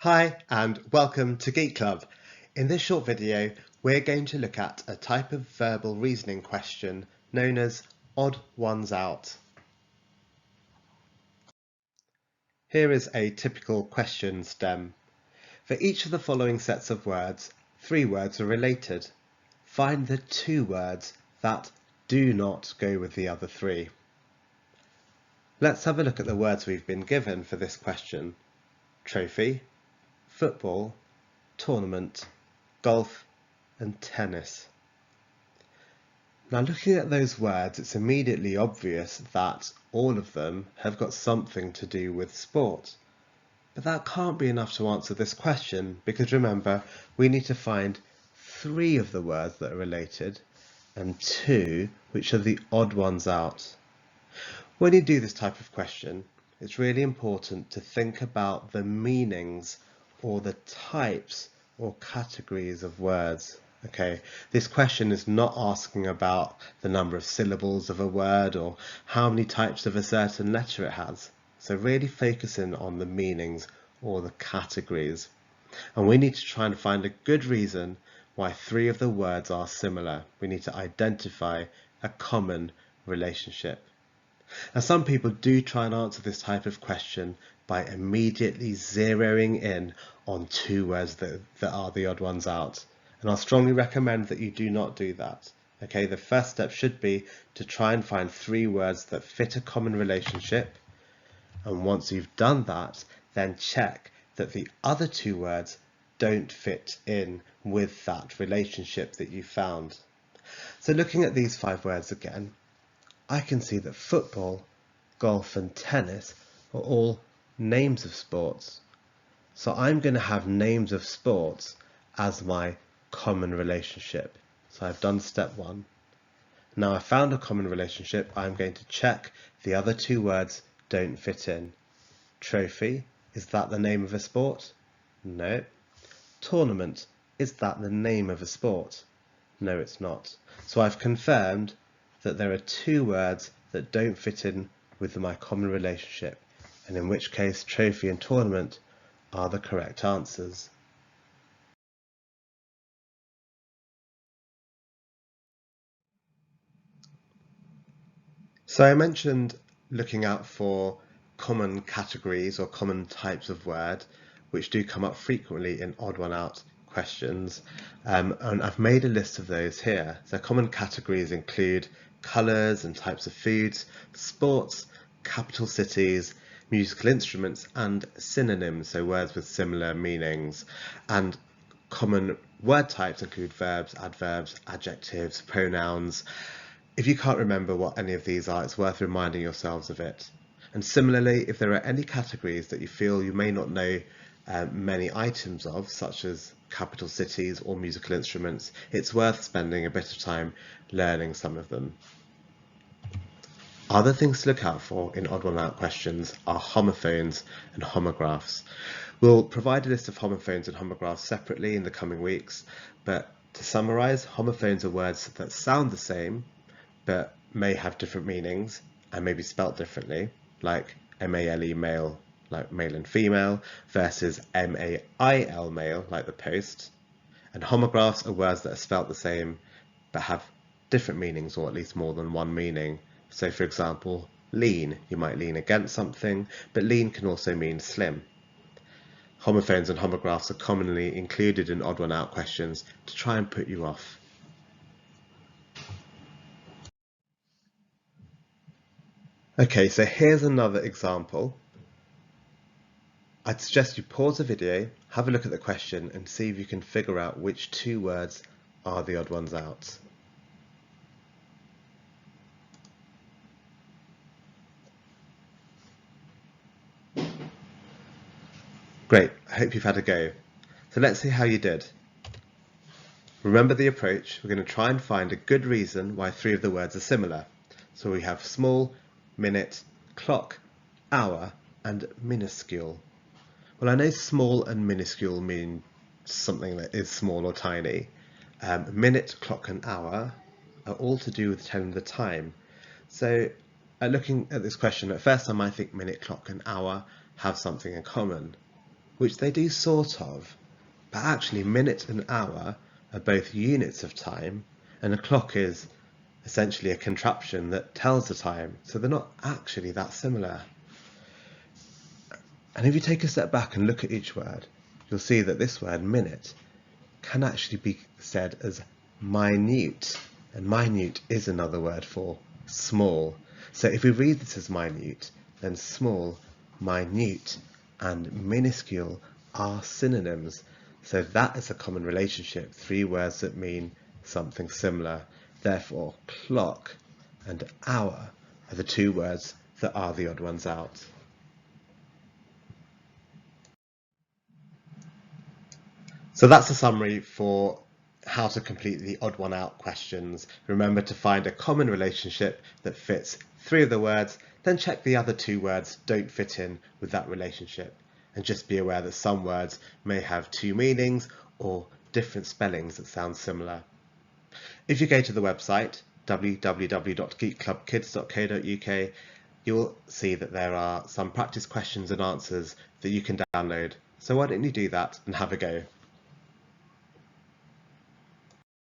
Hi and welcome to Geek Club. In this short video we're going to look at a type of verbal reasoning question known as odd ones out. Here is a typical question stem. For each of the following sets of words, 3 words are related. Find the 2 words that do not go with the other 3. Let's have a look at the words we've been given for this question. Trophy, football, tournament, golf and tennis. Now looking at those words, it's immediately obvious that all of them have got something to do with sport. But that can't be enough to answer this question, because remember, we need to find 3 of the words that are related and 2 which are the odd ones out. When you do this type of question, it's really important to think about the meanings or the types or categories of words. Okay, this question is not asking about the number of syllables of a word or how many types of a certain letter it has. So really focusing on the meanings or the categories. And we need to try and find a good reason why 3 of the words are similar. We need to identify a common relationship. Now some people do try and answer this type of question by immediately zeroing in on 2 words that are the odd ones out. And I'll strongly recommend that you do not do that. Okay, the first step should be to try and find 3 words that fit a common relationship. And once you've done that, then check that the other 2 words don't fit in with that relationship that you found. So looking at these 5 words again, I can see that football, golf and tennis are all names of sports. So I'm going to have names of sports as my common relationship. So I've done step 1. Now I've found a common relationship, I'm going to check the other 2 words don't fit in. Trophy, is that the name of a sport? No. Tournament, is that the name of a sport? No, it's not. So I've confirmed that there are 2 words that don't fit in with my common relationship, and in which case trophy and tournament are the correct answers. So I mentioned looking out for common categories or common types of word which do come up frequently in odd one out questions, and I've made a list of those here. So common categories include colours and types of foods, sports, capital cities, musical instruments and synonyms, so words with similar meanings. And common word types include verbs, adverbs, adjectives, pronouns. If you can't remember what any of these are, it's worth reminding yourselves of it. And similarly, if there are any categories that you feel you may not know many items of, such as capital cities or musical instruments, it's worth spending a bit of time learning some of them. Other things to look out for in odd one out questions are homophones and homographs. We'll provide a list of homophones and homographs separately in the coming weeks, but to summarise, homophones are words that sound the same but may have different meanings and may be spelt differently, like M-A-L-E male, like male and female, versus M-A-I-L male, like the post. And homographs are words that are spelt the same but have different meanings, or at least more than one meaning. So for example, lean, you might lean against something, but lean can also mean slim. Homophones and homographs are commonly included in odd one out questions to try and put you off. Okay, so here's another example. I'd suggest you pause the video, have a look at the question and see if you can figure out which 2 words are the odd ones out. Great, I hope you've had a go. So let's see how you did. Remember the approach, we're going to try and find a good reason why 3 of the words are similar. So we have small, minute, clock, hour and minuscule. Well, I know small and minuscule mean something that is small or tiny. Minute, clock and hour are all to do with telling the time. So looking at this question, at first I might think minute, clock and hour have something in common. which they do sort of, but actually minute and hour are both units of time, and a clock is essentially a contraption that tells the time, so they're not actually that similar. And if you take a step back and look at each word, you'll see that this word minute can actually be said as minute, and minute is another word for small. So if we read this as minute, then small, minute and minuscule are synonyms. So that is a common relationship, three words that mean something similar. Therefore, clock and hour are the two words that are the odd ones out. So that's a summary for how to complete the odd one out questions. Remember to find a common relationship that fits three of the words, then check the other two words don't fit in with that relationship. And just be aware that some words may have two meanings or different spellings that sound similar. If you go to the website www.geekclubkids.co.uk, you'll see that there are some practice questions and answers that you can download. So why don't you do that and have a go?